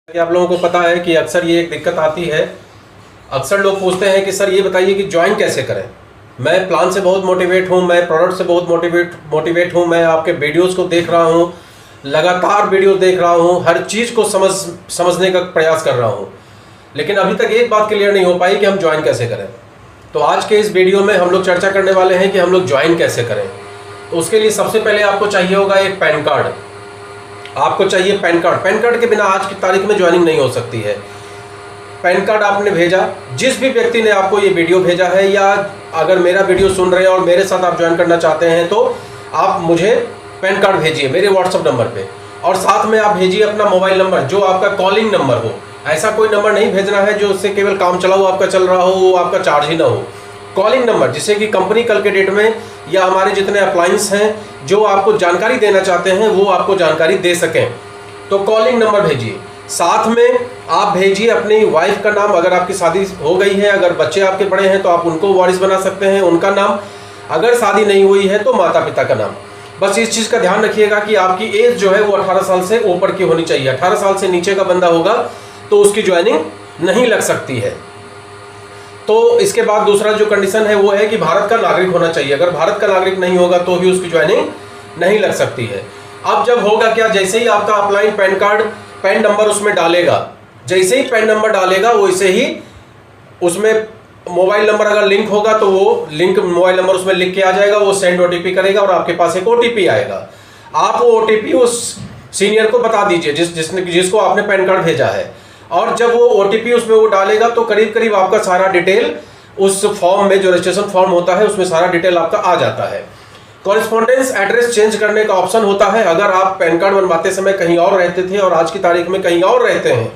कि आप लोगों को पता है कि अक्सर ये एक दिक्कत आती है। अक्सर लोग पूछते हैं कि सर ये बताइए कि ज्वाइन कैसे करें। मैं प्लान से बहुत मोटिवेट हूँ, मैं प्रोडक्ट से बहुत मोटिवेट हूँ, मैं आपके वीडियोस को देख रहा हूँ, लगातार वीडियो देख रहा हूँ, हर चीज़ को समझने का प्रयास कर रहा हूँ, लेकिन अभी तक एक बात क्लियर नहीं हो पाई कि हम ज्वाइन कैसे करें। तो आज के इस वीडियो में हम लोग चर्चा करने वाले हैं कि हम लोग ज्वाइन कैसे करें। तो उसके लिए सबसे पहले आपको चाहिए होगा एक पैन कार्ड। आपको चाहिए पैन कार्ड। पैन कार्ड के बिना आज की तारीख में ज्वाइनिंग नहीं हो सकती है। पैन कार्ड आपने भेजा, जिस भी व्यक्ति ने आपको ये वीडियो भेजा है, या अगर मेरा वीडियो सुन रहे हैं और मेरे साथ आप ज्वाइन करना चाहते हैं तो आप मुझे पैन कार्ड भेजिए मेरे व्हाट्सएप नंबर पे, और साथ में आप भेजिए अपना मोबाइल नंबर जो आपका कॉलिंग नंबर हो। ऐसा कोई नंबर नहीं भेजना है जो उससे केवल काम चलाओ आपका चल रहा हो, वो आपका चार्ज ही ना हो। कॉलिंग नंबर जिससे कि कंपनी कल के डेट में या हमारे जितने अप्लायंस हैं जो आपको जानकारी देना चाहते हैं वो आपको जानकारी दे सकें, तो कॉलिंग नंबर भेजिए। साथ में आप भेजिए अपनी वाइफ का नाम, अगर आपकी शादी हो गई है, अगर बच्चे आपके बड़े हैं तो आप उनको वारिस बना सकते हैं, उनका नाम। अगर शादी नहीं हुई है तो माता पिता का नाम। बस इस चीज़ का ध्यान रखिएगा कि आपकी एज जो है वो 18 साल से ऊपर की होनी चाहिए। 18 साल से नीचे का बंदा होगा तो उसकी ज्वाइनिंग नहीं लग सकती है। तो इसके बाद दूसरा जो कंडीशन है वो है कि भारत का नागरिक होना चाहिए। अगर भारत का नागरिक नहीं होगा तो भी उसकी ज्वाइनिंग नहीं लग सकती है। अब जब होगा क्या, जैसे ही आपका अप्लाइन पैन कार्ड पैन नंबर उसमें डालेगा, जैसे ही पैन नंबर डालेगा वैसे ही उसमें मोबाइल नंबर अगर लिंक होगा तो वो लिंक मोबाइल नंबर उसमें लिख के आ जाएगा, वो सेंड ओटीपी करेगा और आपके पास एक ओटीपी आएगा। आप वो ओटीपी उस सीनियर को बता दीजिए जिसको आपने पैन कार्ड भेजा है, और जब वो ओटीपी उसमें वो डालेगा तो करीब करीब आपका सारा डिटेल उस फॉर्म में, जो रजिस्ट्रेशन फॉर्म होता है उसमें सारा डिटेल आपका आ जाता है। कॉरेस्पॉन्डेंस एड्रेस चेंज करने का ऑप्शन होता है। अगर आप पैन कार्ड बनवाते समय कहीं और रहते थे और आज की तारीख में कहीं और रहते हैं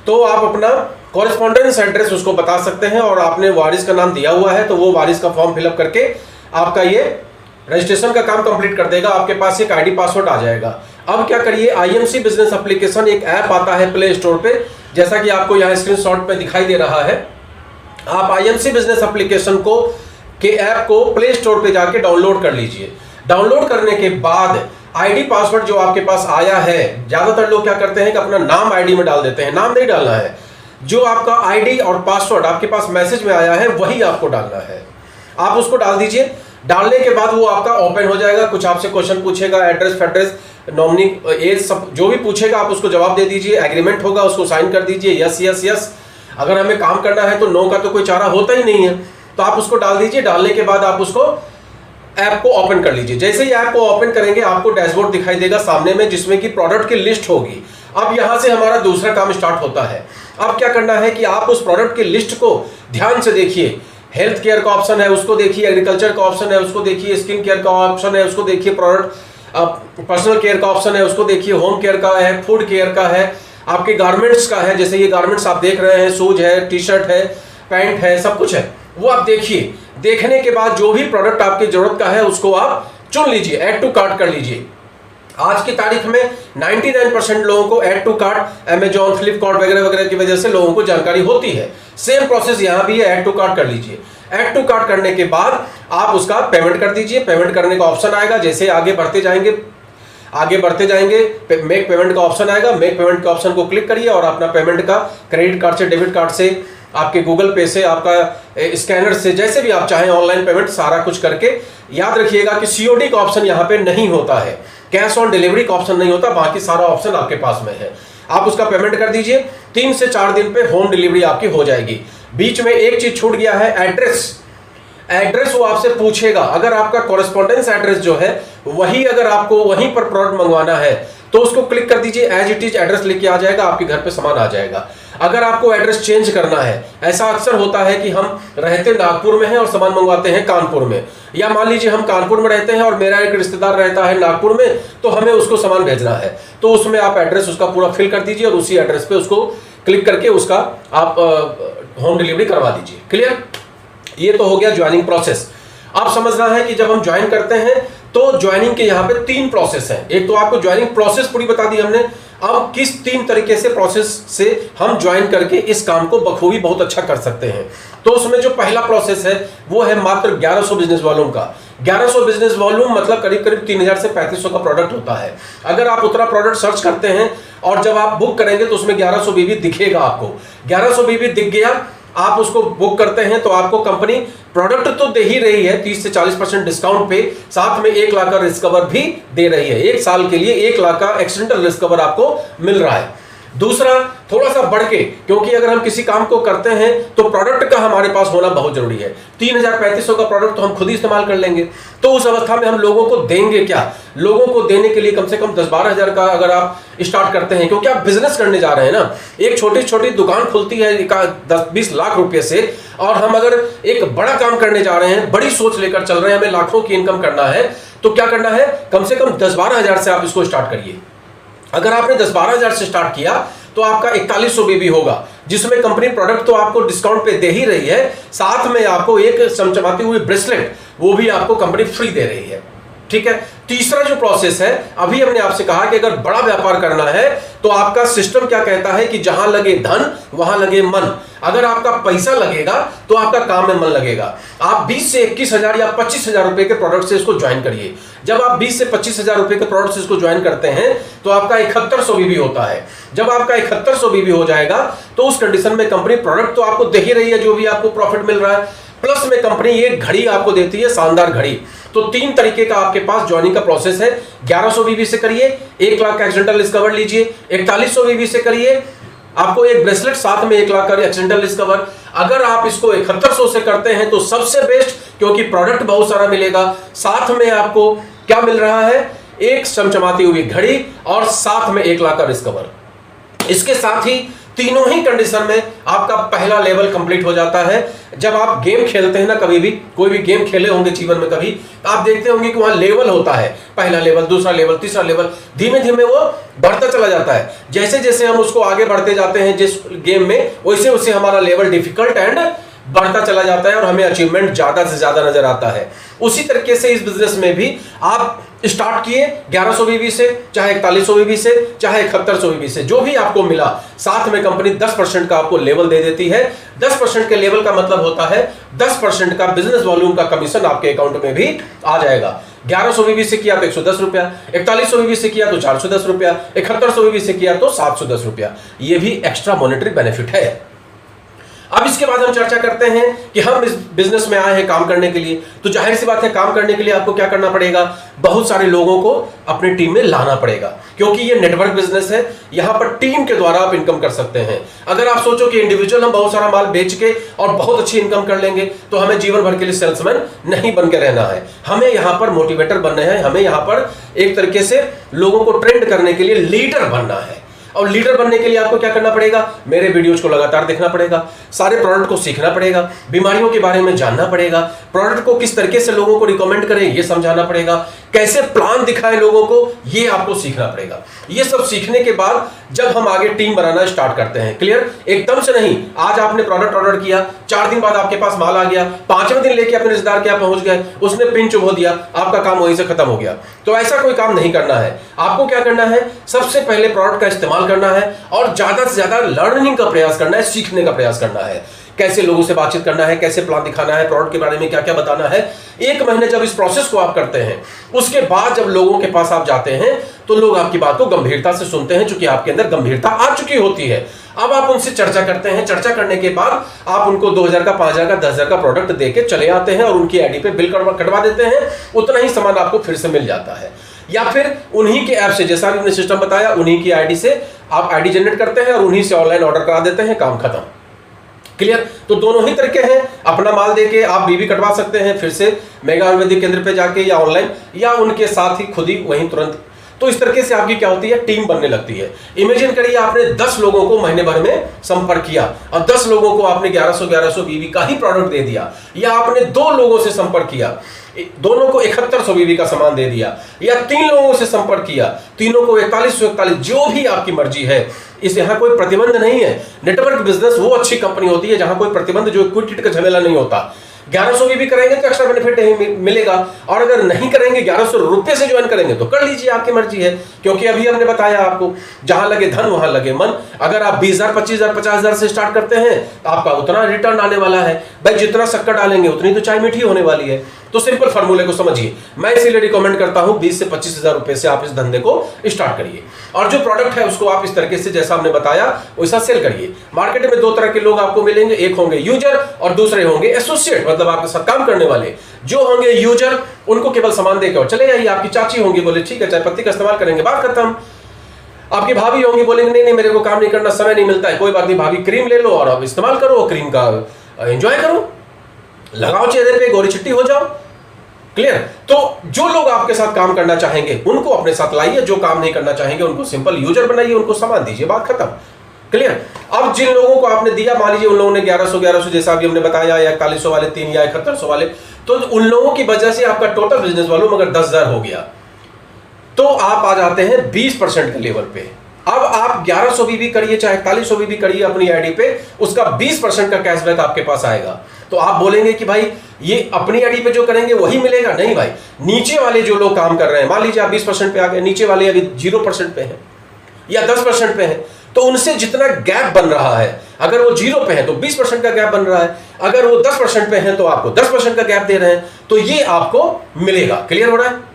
तो आप अपना कॉरेस्पॉन्डेंस एड्रेस उसको बता सकते हैं, और आपने वारिस का नाम दिया हुआ है तो वो वारिस का फॉर्म फिलअप करके आपका ये रजिस्ट्रेशन का काम कंप्लीट कर देगा। आपके पास एक आईडी पासवर्ड आ जाएगा। अब क्या करिए, आईएमसी बिजनेस एप्लीकेशन एक ऐप आता है प्ले स्टोर पे, जैसा कि आपको यहाँ स्क्रीनशॉट पे दिखाई दे रहा है। आप आईएमसी बिजनेस एप्लीकेशन के ऐप को प्ले स्टोर पे जाके डाउनलोड कर लीजिए। डाउनलोड करने के बाद आईडी पासवर्ड जो आपके पास आया है, ज्यादातर लोग क्या करते हैं कि अपना नाम आईडी में डाल देते हैं। नाम नहीं डालना है, जो आपका आईडी और पासवर्ड आपके पास मैसेज में आया है वही आपको डालना है। आप उसको डाल दीजिए। डालने के बाद वो आपका ओपन हो जाएगा। कुछ आपसे क्वेश्चन पूछेगा, एड्रेस फेड्रेस, नॉमिनी, एज, सब जो भी पूछेगा आप उसको जवाब दे दीजिए। एग्रीमेंट होगा उसको साइन कर दीजिए, यस यस यस। अगर हमें काम करना है तो नो का तो कोई चारा होता ही नहीं है, तो आप उसको डाल दीजिए। डालने के बाद आप उसको ऐप को ओपन कर लीजिए। जैसे ही ऐप को ओपन करेंगे आपको डैशबोर्ड दिखाई देगा सामने में, जिसमें कि प्रोडक्ट की लिस्ट होगी। अब यहां से हमारा दूसरा काम स्टार्ट होता है। अब क्या करना है कि आप उस प्रोडक्ट की लिस्ट को ध्यान से देखिए। हेल्थ केयर का ऑप्शन है उसको देखिए, एग्रीकल्चर का ऑप्शन है उसको देखिए, स्किन केयर का ऑप्शन है उसको देखिए, प्रोडक्ट पर्सनल केयर का ऑप्शन है उसको देखिए, होम केयर का है, फूड केयर का है, आपके गारमेंट्स का है, जैसे ये गारमेंट्स आप देख रहे हैं, शूज है, टी शर्ट है, पैंट है, सब कुछ है, वो आप देखिए। देखने के बाद जो भी प्रोडक्ट आपकी जरूरत का है उसको आप चुन लीजिए, ऐड टू कार्ट कर लीजिए। आज की तारीख में 99% लोगों को add to cart Amazon, Flipkart वगैरह वगैरह की वजह से लोगों को जानकारी होती है। सेम प्रोसेस यहां भी है, ऐड टू कार्ट कर लीजिए। ऐड टू कार्ट करने के बाद आप उसका पेमेंट कर दीजिए। पेमेंट करने का ऑप्शन आएगा। जैसे आगे बढ़ते जाएंगे मेक पेमेंट का ऑप्शन आएगा। मेक पेमेंट के ऑप्शन को क्लिक करिए और अपना पेमेंट का क्रेडिट कार्ड से, डेबिट कार्ड से, आपके गूगल पे से, आपका स्कैनर से, जैसे भी आप चाहें ऑनलाइन पेमेंट सारा कुछ करके। याद रखिएगा कि सीओडी का ऑप्शन यहाँ पे नहीं होता है, कैश ऑन डिलीवरी का ऑप्शन नहीं होता, बाकी सारा ऑप्शन आपके पास में है। आप उसका पेमेंट कर दीजिए। 3 से 4 दिन पे होम डिलीवरी आपकी हो जाएगी। बीच में एक चीज छूट गया है, एड्रेस वो आपसे पूछेगा। अगर आपका कॉरेस्पॉन्डेंस एड्रेस जो है वही, अगर आपको वहीं पर प्रोडक्ट मंगवाना है तो उसको क्लिक कर दीजिए, एज इट इज एड्रेस लिख के आ जाएगा, आपके घर पे सामान आ जाएगा। अगर आपको एड्रेस चेंज करना है, ऐसा अक्सर होता है कि हम रहते नागपुर में हैं और सामान मंगवाते हैं कानपुर में, या मान लीजिए हम कानपुर में रहते हैं और मेरा एक रिश्तेदार रहता है नागपुर में, तो हमें उसको सामान भेजना है, तो उसमें आप एड्रेस उसका पूरा फिल कर दीजिए और उसी एड्रेस पे उसको क्लिक करके उसका आप होम डिलीवरी करवा दीजिए। क्लियर? ये तो हो गया ज्वाइनिंग प्रोसेस। अब समझना है कि जब हम ज्वाइन करते हैं तो ज्वाइनिंग के यहाँ पे 3 प्रोसेस हैं। एक तो आपको ज्वाइनिंग प्रोसेस पूरी बता दी हमने। अब किस 3 तरीके से प्रोसेस से हम ज्वाइन करके इस काम को बखूबी बहुत अच्छा कर सकते हैं। तो उसमें जो पहला प्रोसेस है वो है मात्र 1100 बिजनेस वालों का। 1100 बिजनेस वॉल्यूम मतलब करीब करीब 3000 से 3500 का प्रोडक्ट होता है। अगर आप उतना प्रोडक्ट सर्च करते हैं और जब आप बुक करेंगे तो उसमें 1100 बीबी दिखेगा आपको। 1100 बीबी दिख गया, आप उसको बुक करते हैं तो आपको कंपनी प्रोडक्ट तो दे ही रही है 30 से 40% डिस्काउंट पे, साथ में 1 लाख का रिस्क कवर भी दे रही है। 1 साल के लिए 1 लाख का एक्सीडेंटल रिस्क कवर आपको मिल रहा है। दूसरा, थोड़ा सा बढ़ के, क्योंकि अगर हम किसी काम को करते हैं तो प्रोडक्ट का हमारे पास होना बहुत जरूरी है। 3000-3500 का प्रोडक्ट तो हम खुद ही इस्तेमाल कर लेंगे, तो उस अवस्था में हम लोगों को देंगे क्या? लोगों को देने के लिए कम से कम 10-12 हजार का अगर आप स्टार्ट करते हैं, क्योंकि आप बिजनेस करने जा रहे हैं ना। एक छोटी छोटी दुकान खुलती है 10-20 लाख रुपए से, और हम अगर एक बड़ा काम करने जा रहे हैं, बड़ी सोच लेकर चल रहे हैं, हमें लाखों की इनकम करना है, तो क्या करना है? कम से कम 10-12 हजार से आप इसको स्टार्ट करिए। अगर आपने 10-12 हजार से स्टार्ट किया तो आपका 4100 बीबी होगा, जिसमें कंपनी प्रोडक्ट तो आपको डिस्काउंट पे दे ही रही है, साथ में आपको एक चमचमाती हुई ब्रेसलेट वो भी आपको कंपनी फ्री दे रही है। ठीक है। तीसरा जो प्रोसेस है, अभी हमने आपसे कहा कि अगर बड़ा व्यापार करना है तो आपका सिस्टम क्या कहता है कि जहां लगे धन वहां लगे मन। अगर आपका पैसा लगेगा तो आपका काम में मन लगेगा। आप 20 से 21 हजार या 25 हजार रुपए के प्रोडक्ट से इसको ज्वाइन करिए। जब आप 20 से 25 हजार रुपए के प्रोडक्ट से इसको ज्वाइन करते हैं तो आपका 7100 बीबी होता है। जब आपका 7100 बीबी हो जाएगा तो उस कंडीशन में कंपनी प्रोडक्ट तो आपको दे ही रही है, जो भी आपको प्रॉफिट मिल रहा है, प्लस में कंपनी एक घड़ी आपको देती है, शानदार घड़ी। तो 3 तरीके का आपके पास ज्वाइनिंग का प्रोसेस है। 1100 बीबी से करिए, 1 लाख का एक्सीडेंटल रिस्क कवर लीजिए। 4100 बीबी से करिए, आपको एक ब्रेसलेट, साथ में 1 लाख का एक्सीडेंटल रिस्क कवर। अगर आप इसको 7100 से करते हैं तो सबसे बेस्ट, क्योंकि प्रोडक्ट बहुत सारा मिलेगा, साथ में आपको क्या मिल रहा है? एक चमचमाती हुई घड़ी और साथ में 1 लाख का रिस्क कवर। इसके साथ ही तीनों ही कंडीशन में आपका पहला लेवल कंप्लीट हो जाता है। जब आप गेम खेलते हैं ना, कभी भी कोई भी गेम खेले होंगे जीवन में कभी, आप देखते होंगे कि वहां लेवल होता है, पहला लेवल, दूसरा लेवल, तीसरा लेवल, धीमे धीमे वो बढ़ता चला जाता है। जैसे जैसे हम उसको आगे बढ़ते जाते हैं जिस गेम में, वैसे वैसे हमारा लेवल डिफिकल्ट एंड बढ़ता चला जाता है और हमें अचीवमेंट ज्यादा से ज्यादा नजर आता है। उसी तरीके से इस बिजनेस में भी आप स्टार्ट किए 1100 बीबी से, चाहे 4100 बीबी से, चाहे 7100 बीबी से, जो भी आपको मिला, साथ में कंपनी 10% का आपको लेवल दे देती है। 10% के लेवल का मतलब होता है 10% का बिजनेस वॉल्यूम का कमीशन आपके अकाउंट में भी आ जाएगा। 1100 बीबी से किया तो 110 रुपया, 4100 बीबी से किया तो 410 रुपया, 7100 बीबी से किया तो 710 रुपया। यह भी एक्स्ट्रा मॉनेटरी बेनिफिट है। अब इसके बाद हम चर्चा करते हैं कि हम इस बिजनेस में आए हैं काम करने के लिए, तो जाहिर सी बात है काम करने के लिए आपको क्या करना पड़ेगा? बहुत सारे लोगों को अपनी टीम में लाना पड़ेगा, क्योंकि ये नेटवर्क बिजनेस है। यहां पर टीम के द्वारा आप इनकम कर सकते हैं। अगर आप सोचो कि इंडिविजुअल हम बहुत सारा माल बेच के और बहुत अच्छी इनकम कर लेंगे, तो हमें जीवन भर के लिए सेल्समैन नहीं बन के रहना है। हमें यहां पर मोटिवेटर बनना है, हमें यहां पर एक तरीके से लोगों को ट्रेंड करने के लिए लीडर बनना है। और लीडर बनने के लिए आपको क्या करना पड़ेगा? मेरे वीडियोज को लगातार देखना पड़ेगा, सारे प्रोडक्ट को सीखना पड़ेगा, बीमारियों के बारे में जानना पड़ेगा, प्रोडक्ट को किस तरीके से लोगों को रिकमेंड करें ये समझाना पड़ेगा, कैसे प्लान दिखाएं लोगों को ये आपको सीखना पड़ेगा। ये सब सीखने के बाद जब हम आगे टीम बनाना स्टार्ट करते हैं, क्लियर? एकदम से नहीं, आज आपने प्रोडक्ट ऑर्डर किया, 4 दिन बाद आपके पास माल आ गया, 5वें दिन लेके अपने रिश्तेदार के यहाँ पहुंच गए, उसने पिन चुभो दिया, आपका काम वहीं से खत्म हो गया। तो ऐसा कोई काम नहीं करना है। आपको क्या करना है? सबसे पहले प्रोडक्ट का इस्तेमाल करना है और ज्यादा से ज्यादा लर्निंग का प्रयास करना है, सीखने का प्रयास करना है। कैसे लोगों से बातचीत करना है, कैसे प्लान दिखाना है, प्रोडक्ट के बारे में क्या क्या बताना है। 1 महीने जब इस प्रोसेस को आप करते हैं, उसके बाद जब लोगों के पास आप जाते हैं तो लोग आपकी बात को गंभीरता से सुनते हैं, चूंकि आपके अंदर गंभीरता आ चुकी होती है। अब आप उनसे चर्चा करते हैं, चर्चा करने के बाद आप उनको 2000 का, 5000 का, 10,000 का प्रोडक्ट देके चले आते हैं और उनकी आईडी पे बिल कटवा देते हैं। उतना ही सामान आपको फिर से मिल जाता है, या फिर उन्हीं के ऐप से, जैसा भी हमने सिस्टम बताया, उन्हीं की आईडी से आप आईडी जनरेट करते हैं और उन्हीं से ऑनलाइन ऑर्डर करा देते हैं, काम खत्म। क्लियर? तो दोनों ही तरीके हैं। अपना माल देके आप बीबी कटवा सकते हैं फिर से मेगा आयुर्वेदिक केंद्र पे जाके, या ऑनलाइन, या उनके साथ ही खुद ही वहीं तुरंत। तो इस तरीके से आपकी क्या होती है? टीम बनने लगती है। इमेजिन करिए आपने 10 लोगों को महीने भर में संपर्क किया और 10 लोगों को आपने 1100 बीबी का ही प्रोडक्ट दे दिया, या आपने 2 लोगों से संपर्क किया, दोनों को 7100 बीबी का सामान दे दिया, या 3 लोगों से संपर्क किया, तीनों को 4141, जो भी आपकी मर्जी है। इस यहां कोई प्रतिबंध नहीं है। नेटवर्क बिजनेस वो अच्छी कंपनी होती है जहां कोई प्रतिबंध, जो क्विट का झमेला नहीं होता। 1100 बीबी करेंगे तो एक्स्ट्रा बेनिफिट नहीं मिलेगा, और अगर नहीं करेंगे 1100 रुपए से ज्वाइन करेंगे तो कर लीजिए, आपकी मर्जी है। क्योंकि अभी हमने बताया आपको, जहां लगे धन वहां लगे मन। अगर आप 20,000, 25,000, 50,000 से स्टार्ट करते हैं तो आपका उतना रिटर्न आने वाला है। भाई जितना शक्कर डालेंगे उतनी तो चाय मीठी होने वाली है। तो सिंपल फार्मूले को समझिए। मैं इसीलिए रिकमेंड करता हूं 20 से 25,000 रुपए से आप इस धंधे को स्टार्ट करिए, और जो प्रोडक्ट है उसको आप इस तरीके से जैसा हमने बताया वैसा सेल करिए। मार्केट में दो तरह के लोग आपको मिलेंगे, एक होंगे यूजर और दूसरे होंगे एसोसिएट, मतलब आपके साथ काम करने वाले। जो होंगे यूजर, उनको केवल सामान देकर और चले जाइए। आपकी चाची होंगी, बोले ठीक है चाय पत्ती का इस्तेमाल करेंगे, बात खत्म। आपकी भाभी होंगी, बोलेंगे नहीं नहीं मेरे को काम नहीं करना, समय नहीं मिलता है, कोई बात नहीं भाभी क्रीम ले लो और अब इस्तेमाल करो, क्रीम का एंजॉय करो, लगाओ चेहरे पे, गोरी चिट्टी हो जाओ। क्लियर? तो जो लोग आपके साथ काम करना चाहेंगे उनको अपने साथ लाइए, जो काम नहीं करना चाहेंगे उनको सिंपल यूजर बनाइए, उनको सामान दीजिए, बात खत्म। क्लियर? अब जिन लोगों को आपने दिया, मान लीजिए उन लोगों ने 1100 जैसा अभी हमने बताया, या 4100 वाले 3 या 7100 वाले, तो उन लोगों की वजह से आपका टोटल बिजनेस वॉल्यूम अगर 10,000 हो गया तो आप आ जाते हैं 20% के लेवल पे। अब आप 1100 भी करिए चाहे 4100 भी करिए अपनी आईडी पे, उसका 20% का कैशबैक आपके पास आएगा। तो आप बोलेंगे कि भाई ये अपनी आईडी पे जो करेंगे वही मिलेगा, नहीं भाई, नीचे वाले जो लोग काम कर रहे हैं, मान लीजिए आप 20% पे आ गए, नीचे वाले अभी 0% पे हैं या 10% पे हैं, तो उनसे जितना गैप बन रहा है, अगर वो 0 पे है तो 20% का गैप बन रहा है, अगर वो 10% पे है तो आपको 10% का गैप दे रहे हैं, तो ये आपको मिलेगा। क्लियर हो रहा है?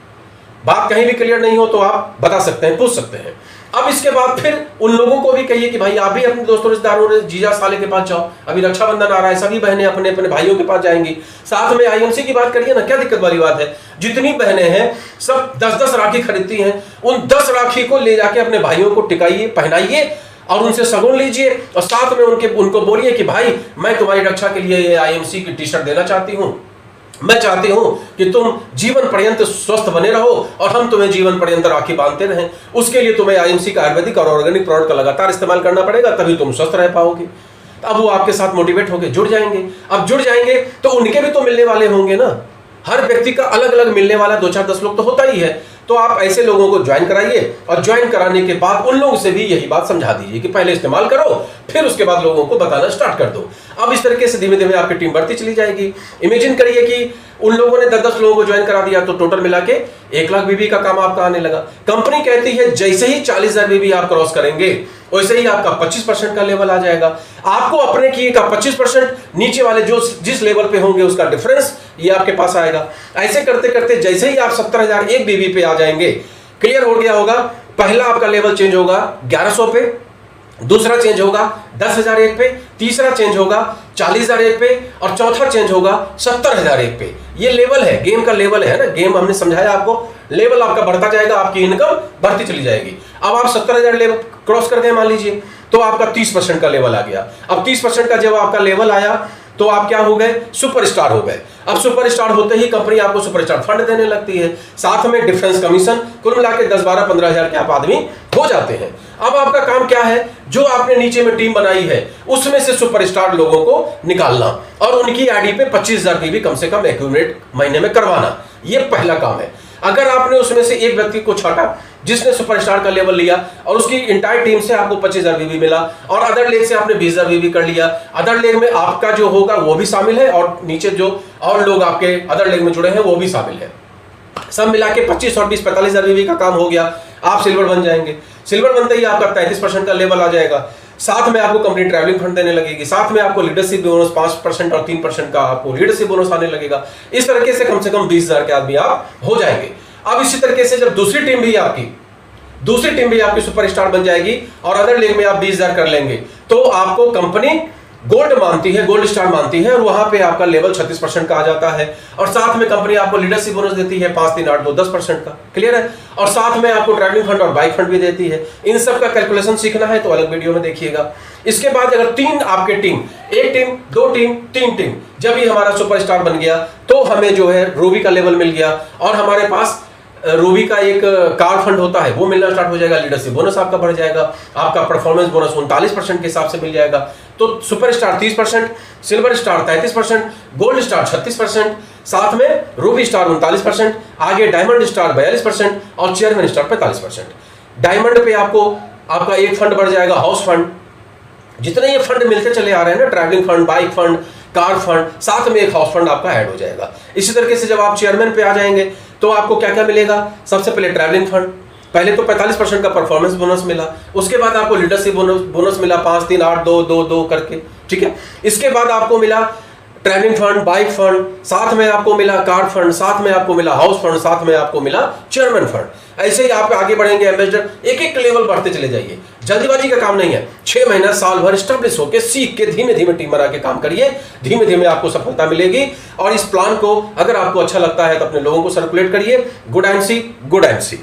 बात कहीं भी क्लियर नहीं हो तो आप बता सकते हैं, पूछ सकते हैं। अब इसके बाद फिर उन लोगों को भी कहिए कि भाई आप भी अपने दोस्तों रिश्तेदारों जीजा साले के पास जाओ, अभी रक्षाबंधन आ रहा है, सभी बहनें अपने अपने भाइयों के पास जाएंगी, साथ में आईएमसी की बात करिए ना, क्या दिक्कत वाली बात है। जितनी बहनें हैं सब 10-10 राखी खरीदती हैं, उन 10 राखी को ले जाके अपने भाइयों को टिकाइए, पहनाइए और उनसे सगुन लीजिए, और साथ में उनको बोलिए कि भाई मैं तुम्हारी रक्षा के लिए ये आईएमसी की टी-शर्ट देना चाहती हूं, मैं चाहती हूं कि तुम जीवन पर्यंत स्वस्थ बने रहो और हम तुम्हें जीवन पर्यंत राखी बांधते रहें। उसके लिए तुम्हें आईएमसी का आयुर्वेदिक और ऑर्गेनिक प्रोडक्ट का लगातार इस्तेमाल करना पड़ेगा, तभी तुम स्वस्थ रह पाओगे। अब वो आपके साथ मोटिवेट होकर जुड़ जाएंगे। अब जुड़ जाएंगे तो उनके भी तो मिलने वाले होंगे ना, हर व्यक्ति का अलग अलग मिलने वाला 2-4-10 लोग तो होता ही है। तो आप ऐसे लोगों को ज्वाइन कराइए, और ज्वाइन कराने के बाद उन लोगों से भी यही बात समझा दीजिए कि पहले इस्तेमाल करो, फिर उसके बाद लोगों को बताना स्टार्ट कर दो। अब इस तरीके से धीमे धीमे आपकी टीम बढ़ती चली जाएगी। इमेजिन करिए कि उन लोगों ने 10-10 लोगों को ज्वाइन करा दिया, तो टोटल मिला के 1 लाख बीबी का काम आपका आने लगा। कंपनी कहती है जैसे ही 40,000 बीबी आप क्रॉस करेंगे वैसे ही आपका 25% का लेवल आ जाएगा। आपको अपने किए का 25%, नीचे वाले जो जिस लेवल पे होंगे उसका डिफरेंस ये आपके पास आएगा। ऐसे करते करते जैसे ही आप 70,000 एक बीबी पे आ जाएंगे, क्लियर हो गया होगा, पहला आपका लेवल चेंज होगा 1100 पे, दूसरा चेंज होगा 10,000 एक पे, तीसरा चेंज होगा 40,000 एक पे, और चौथा चेंज होगा 70,000 एक पे। ये लेवल है, गेम का लेवल है ना, गेम हमने समझाया आपको, लेवल आपका बढ़ता जाएगा, आपकी इनकम बढ़ती चली जाएगी। अब आप 70,000 लेवल क्रॉस कर गए मान लीजिए, तो आपका 30% का लेवल आ गया। अब 30% का जब आपका लेवल आया तो आप क्या हो गए, सुपरस्टार हो गए। अब सुपरस्टार होते ही कंपनी आपको सुपरस्टार फंड देने लगती है, साथ में डिफरेंस कमीशन, कुल मिला के 10-12-15,000 के आप आदमी हो जाते हैं। अब आपका काम क्या है, जो आपने नीचे में टीम बनाई है उसमें से सुपरस्टार लोगों को निकालना और उनकी आईडी पे 25,000 की भी कम से कम एक्यूमुलेट महीने में करवाना, ये पहला काम है। अगर आपने उसमें से एक व्यक्ति को छाटा जिसने सुपरस्टार का लेवल लिया और उसकी इंटायर टीम से आपको 25,000 बीबी मिला, और अदर लेग से आपने 20,000 बीबी कर लिया, अदर लेग में आपका जो होगा वो भी शामिल है और नीचे जो और लोग आपके अदर लेग में जुड़े हैं वो भी शामिल है, सब मिला के 25 और 20 45,000 बीबी का काम हो गया। आप सिल्वर बन जाएंगे। सिल्वर बनते ही आपका 33% का लेवल आ जाएगा। साथ में आपको कंपनी ट्रैवलिंग फंड देने लगेगी, साथ में आपको लीडरशिप बोनस 5% और 3% का आपको लीडरशिप बोनस आने लगेगा। इस तरीके से कम 20,000 के आदमी आप हो जाएंगे। अब इसी तरीके से जब दूसरी टीम भी आपकी सुपरस्टार बन जाएगी और अदर लेग में आप 20,000 कर लेंगे, तो आपको कंपनी गोल्ड मानती है, गोल्ड स्टार मानती है, और वहां पे आपका लेवल 36% का आ जाता है। और साथ में कंपनी आपको लीडरशिप बोनस देती है 5, 3, 8, 2, 10% का। क्लियर है? और साथ में आपको ट्रैवलिंग फंड और बाइक फंड भी देती है। इन सब का कैलकुलेशन सीखना है तो अलग वीडियो में देखिएगा। इसके बाद अगर 3 आपके टीम, 1 टीम, 2 टीम, 3 टीम, जब ये हमारा सुपरस्टार बन गया तो हमें जो है रूबी का लेवल मिल गया, और हमारे पास रूबी का एक कार फंड होता है वो मिलना स्टार्ट हो जाएगा। लीडरशिप बोनस आपका बढ़ जाएगा, आपका परफॉर्मेंस बोनस 39% के हिसाब से मिल जाएगा। तो superstar 30%, silver star 33%, gold star 36%, साथ में रूबी स्टार 39%, आगे डायमंड स्टार 42% और चेयरमैन स्टार 45%। डायमंड पे आपका एक फंड बढ़ जाएगा, हाउस फंड। जितने ये फंड मिलते चले आ रहे हैं ना, travelling fund, bike fund, car fund, साथ में एक हाउस फंड आपका ऐड हो जाएगा। इसी तरीके से जब आप चेयरमैन पे आ जाएंगे तो आपको क्या क्या मिलेगा, सबसे पहले ट्रैवलिंग फंड, पहले तो 45% का परफॉर्मेंस बोनस मिला, उसके बाद आपको लीडरशिप बोनस मिला 5, 3, 8, 2, 2, 2 करके, ठीक है। इसके बाद आपको मिला ट्रैवलिंग फंड, बाइक फंड, साथ में आपको मिला कार फंड, साथ में आपको मिला हाउस फंड, साथ में आपको मिला चेयरमैन फंड। ऐसे ही आप आगे बढ़ेंगे एम्बेसडर, एक एक लेवल बढ़ते चले जाइए। जल्दीबाजी का काम नहीं है, 6 महीना साल भर स्टेब्लिश होकर सीख के धीमे धीमे टीम बना के काम करिए, धीमे धीमे आपको सफलता मिलेगी। और इस प्लान को अगर आपको अच्छा लगता है तो अपने लोगों को सर्कुलेट करिए। Good and see, good and C.